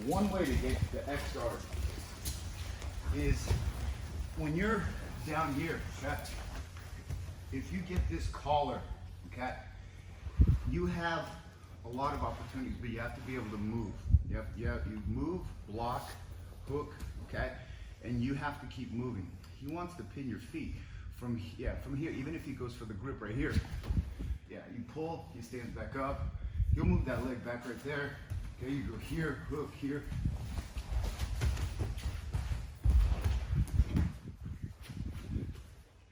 One way to get the X guard is when you're down here, okay, if you get this collar, okay, you have a lot of opportunities, but you have to be able to move. You move, block, hook, okay, and you have to keep moving. He wants to pin your feet from here, even if he goes for the grip right here. Yeah, you pull, he stands back up. He'll move that leg back right there. Okay, you go here, hook here.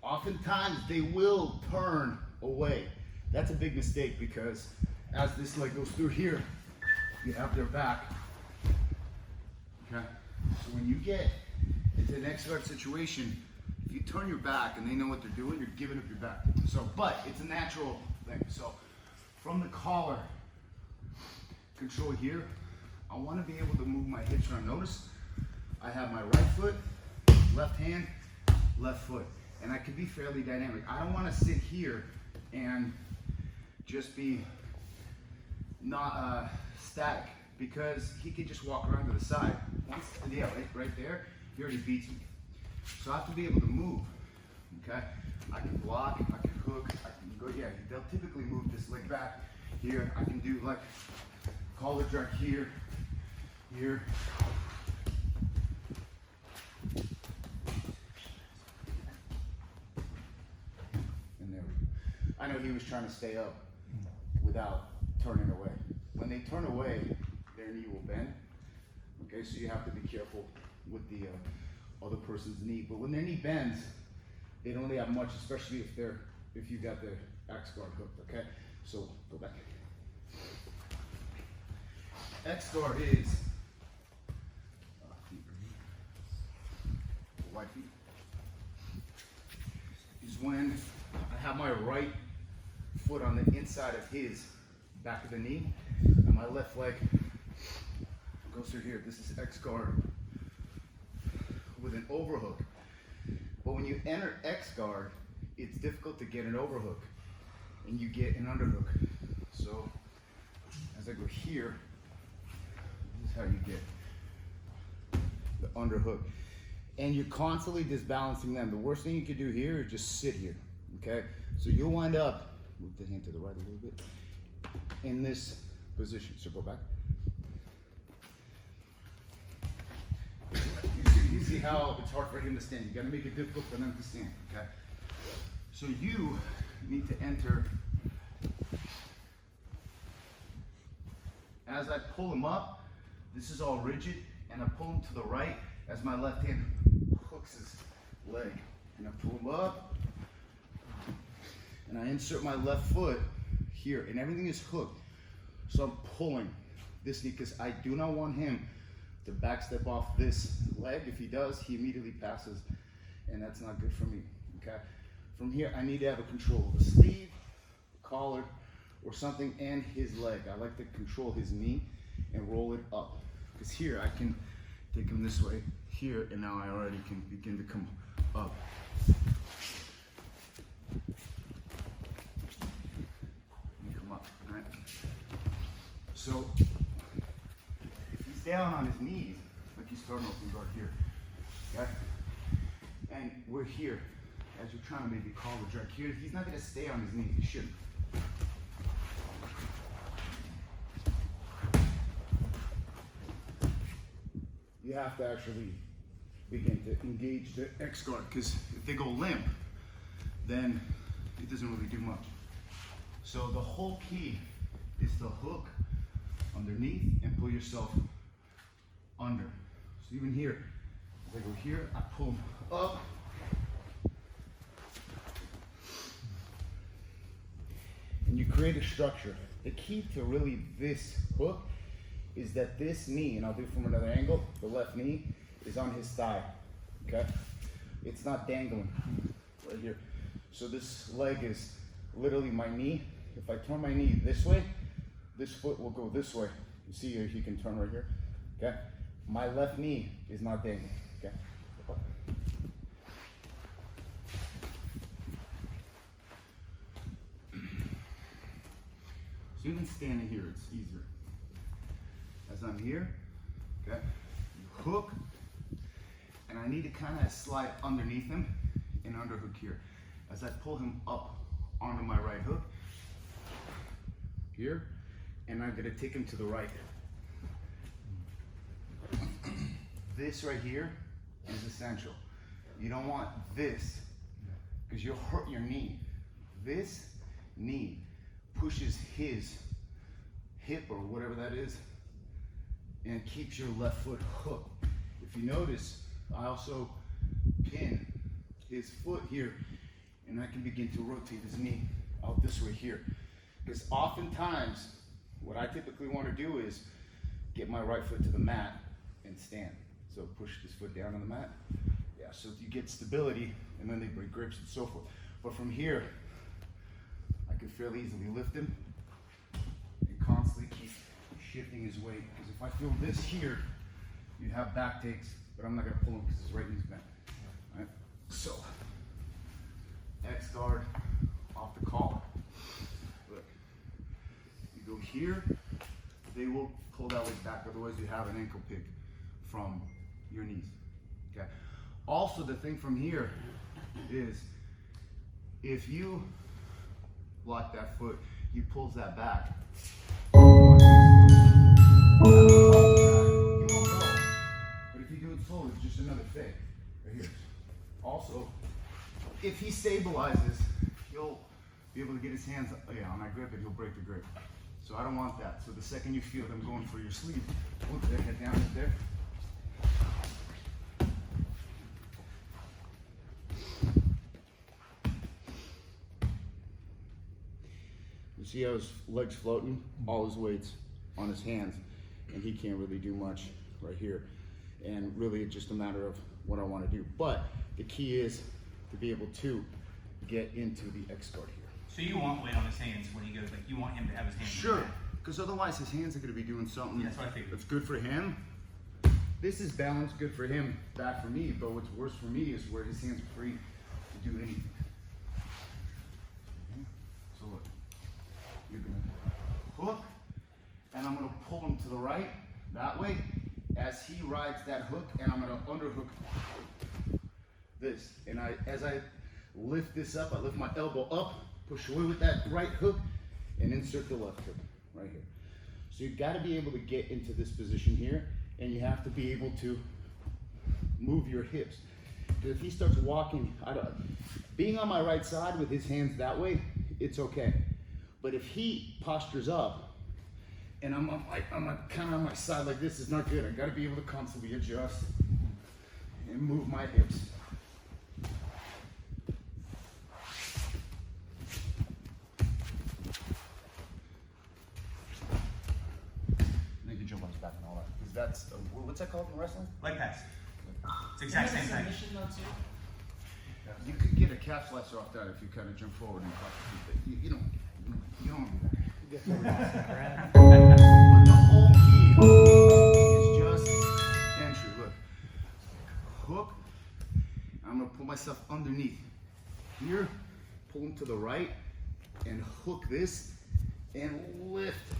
Oftentimes they will turn away. That's a big mistake because as this leg goes through here, you have their back. Okay, so when you get into an X guard situation, if you turn your back and they know what they're doing, you're giving up your back. So, but it's a natural thing. So from the collar, control here, I want to be able to move my hips around. Notice I have my right foot, left hand, left foot, and I can be fairly dynamic. I don't want to sit here and just be not static, because he can just walk around to the side. Once, yeah, right there, he already beats me. So I have to be able to move, okay? I can block, I can hook, I can go, yeah, they'll typically move this leg back here. I can do like collar drag here, here. And there we go. I know he was trying to stay up without turning away. When they turn away, their knee will bend. Okay, so you have to be careful with the other person's knee. But when their knee bends, they don't really have much, especially if you got the X guard hooked. Okay, so go back. X guard is white feet. Is when I have my right foot on the inside of his back of the knee, and my left leg goes through here. This is X guard with an overhook. But when you enter X guard, it's difficult to get an overhook, and you get an underhook. So as I go here, this is how you get the underhook. And you're constantly disbalancing them. The worst thing you could do here is just sit here, okay? So you'll wind up, move the hand to the right a little bit, in this position. So go back. You see how it's hard for him to stand. You gotta make it difficult for them to stand, okay? So you need to enter. As I pull him up, this is all rigid, and I pull him to the right as my left hand hooks his leg. And I pull him up, and I insert my left foot here, and everything is hooked. So I'm pulling this knee because I do not want him to backstep off this leg. If he does, he immediately passes, and that's not good for me, okay? From here, I need to have a control of the sleeve, collar, or something, and his leg. I like to control his knee and roll it up, because here I can take him this way here, and now I already can begin to come up. And come up, right? So if he's down on his knees, like he's starting open guard here, okay? And we're here, as you're trying to maybe call the drag here, he's not gonna stay on his knees, he shouldn't. You have to actually begin to engage the X guard, because if they go limp, then it doesn't really do much. So the whole key is to hook underneath and pull yourself under. So even here, as I go here, I pull him up. And you create a structure. The key to really this hook is that this knee, and I'll do it from another angle, the left knee is on his thigh, okay? It's not dangling right here. So this leg is literally my knee. If I turn my knee this way, this foot will go this way. You see if you can turn right here, okay? My left knee is not dangling, okay? So even standing here, it's easier. As I'm here, Okay? You hook, and I need to kind of slide underneath him and underhook here. As I pull him up onto my right hook, here, and I'm gonna take him to the right. This right here is essential. You don't want this, because you'll hurt your knee. This knee pushes his hip or whatever that is and keeps your left foot hooked. If you notice, I also pin his foot here, and I can begin to rotate his knee out this way here. Because oftentimes, what I typically want to do is get my right foot to the mat and stand. So push this foot down on the mat. Yeah, so you get stability, and then they break grips and so forth. But from here, I can fairly easily lift him and constantly keep shifting his weight. Because if I feel this here, you have back takes, but I'm not gonna pull him because his right knee's bent. All right? So, X guard off the collar. Look, you go here, they will pull that leg back, otherwise you have an ankle pick from your knees. Okay. Also, the thing from here is if you lock that foot, he pulls that back. You won't go. But if you do it slowly, it's just another fake. Right here. Also, if he stabilizes, he'll be able to get his hands on that grip and he'll break the grip. So I don't want that. So the second you feel them going for your sleeve, look there, head down right there. You see how his legs floating? All his weight's on his hands, and he can't really do much right here. And really, it's just a matter of what I want to do. But the key is to be able to get into the X guard here. So you want weight on his hands when he goes, like you want him to have his hands. Sure, because otherwise his hands are going to be doing something that's good for him. This is balance, good for him, bad for me. But what's worse for me is where his hands are free to do anything. Okay. So look, you're going to hook, and I'm going to pull him to the right that way as he rides that hook, and I'm going to underhook this. And as I lift this up, I lift my elbow up, push away with that right hook, and insert the left hook right here. So you've got to be able to get into this position here, and you have to be able to move your hips. Because if he starts walking, being on my right side with his hands that way, it's okay. But if he postures up, and I'm kind of on my side like this, is not good. I got to be able to constantly adjust and move my hips. That's what's that called in wrestling? Leg pass. It's the exact same thing. You could get a calf slicer off that if you kind of jump forward and cross the feet. You don't do that. But the whole key is just entry. Look, hook. I'm gonna pull myself underneath here, pull him to the right, and hook this and lift.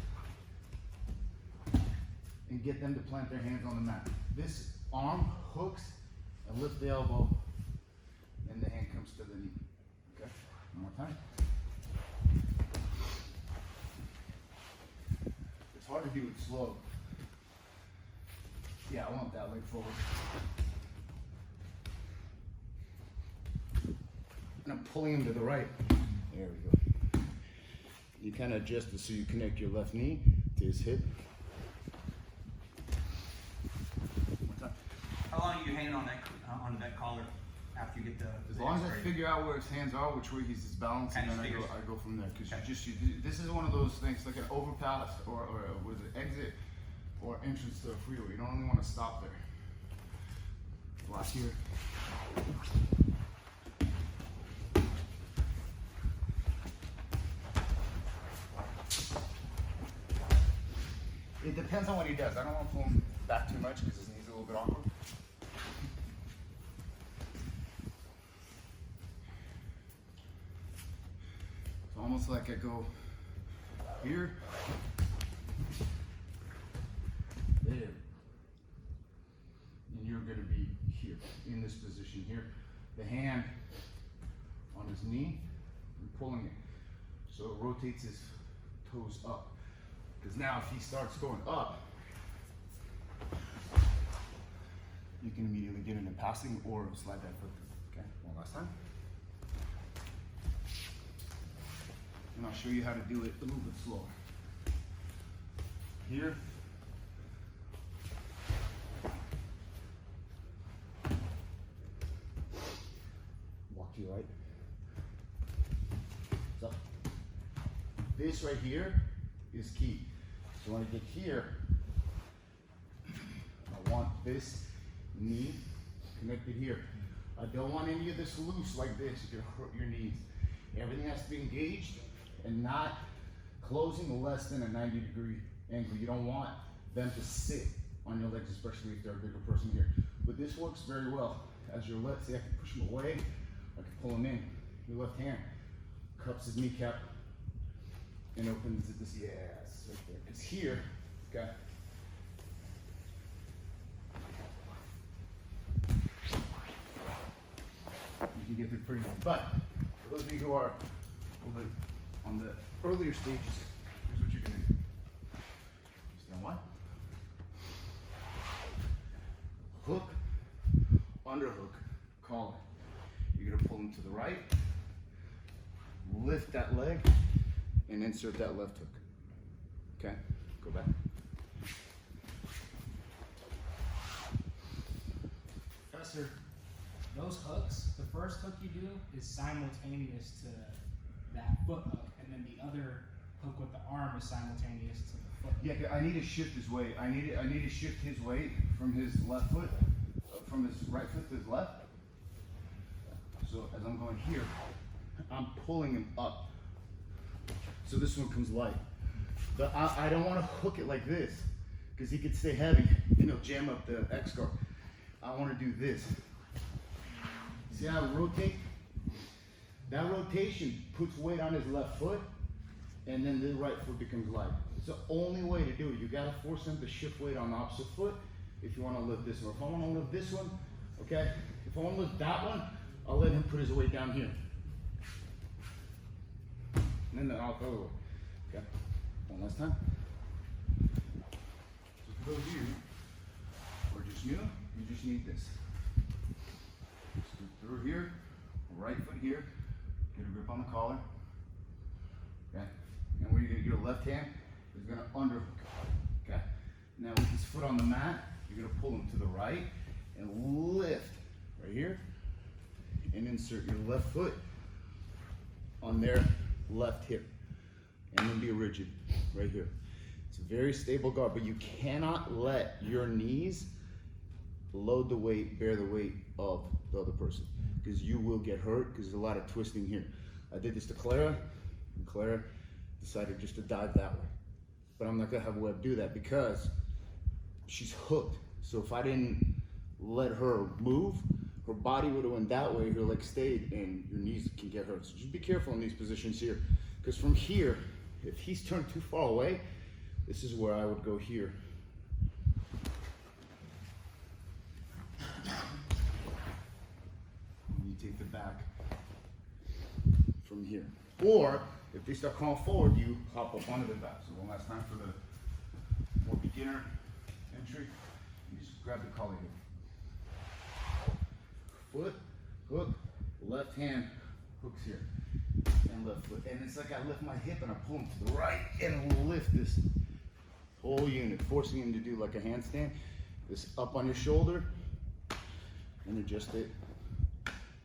And get them to plant their hands on the mat. This arm hooks and lift the elbow, and the hand comes to the knee. Okay, one more time. It's hard to do it slow. Yeah, I want that leg forward. And I'm pulling him to the right. There we go. You kind of adjust it so you connect your left knee to his hip. How long are you hanging on that collar after you get the? As long as I figure out where his hands are, which way he's balanced, and then I go from there. Because this is one of those things like an overpass or what is it, exit or entrance to a freeway. You don't really want to stop there. Last year. It depends on what he does. I don't want to pull him back too much because his knee's a little bit awkward. It's almost like I go here, there, here, in this position here. The hand on his knee and pulling it. So it rotates his toes up. Because now if he starts going up, you can immediately get into passing or slide that foot through. Okay, one last time. And I'll show you how to do it a little bit slower. Here. Walk to your right. So, this right here is key. So when I get here, I want this knee connected here. I don't want any of this loose like this. You're gonna hurt your knees. Everything has to be engaged and not closing less than a 90-degree angle. You don't want them to sit on your legs, especially if they're a bigger person here. But this works very well. As your left, see, I can push him away, I can pull him in. Your left hand cups his kneecap and opens it. This, yes, right there. Because here, okay. You can get through pretty well. But for those of you who are on the earlier stages, here's what you're gonna do. Stand one. Hook, underhook, collar. You're gonna pull him to the right, lift that leg, and insert that left hook. Okay, go back. Professor, those hooks, the first hook you do is simultaneous to that foot hook, and then the other hook with the arm is simultaneous to the foot. Yeah, I need to shift his weight. I need to shift his weight from his left foot, from his right foot to his left. So as I'm going here, I'm pulling him up. So this one comes light. But I don't want to hook it like this, because he could stay heavy and he'll jam up the X guard. I want to do this. See how I rotate? That rotation puts weight on his left foot, and then the right foot becomes light. It's the only way to do it. You gotta force him to shift weight on the opposite foot if you want to lift this one. If I want to lift this one, okay? If I want to lift that one, I'll let him put his weight down here. And then I'll throw it. Okay? One last time. So for those of you who are just new, you just need this. Scoot through here, right foot here, get a grip on the collar. Okay? And where you get your left hand is gonna underhook. Okay? Now with his foot on the mat, you're gonna pull him to the right and lift right here and insert your left foot on their left hip and then be rigid right here. It's a very stable guard, but you cannot let your knees load the weight, bear the weight of the other person, because you will get hurt because there's a lot of twisting here. I did this to Clara, and Clara decided just to dive that way. But I'm not gonna have Webb do that because she's hooked. So if I didn't let her move, her body would have went that way, her leg stayed, and your knees can get hurt. So just be careful in these positions here. Because from here, if he's turned too far away, this is where I would go here. You take the back from here. Or, if they start calling forward, you hop up onto the back. So one last time for the more beginner entry, you just grab the collar here. Foot, hook, left hand hooks here, and left foot. And it's like I lift my hip and I pull him to the right and lift this whole unit, forcing him to do like a handstand. This up on your shoulder and adjust it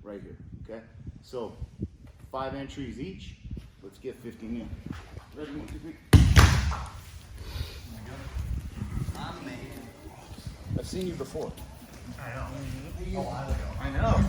right here, okay? So 5 entries each. Let's get 15 in. Ready, 1, 2, 3. I'm made. I've seen you before. I know. Oh, I know.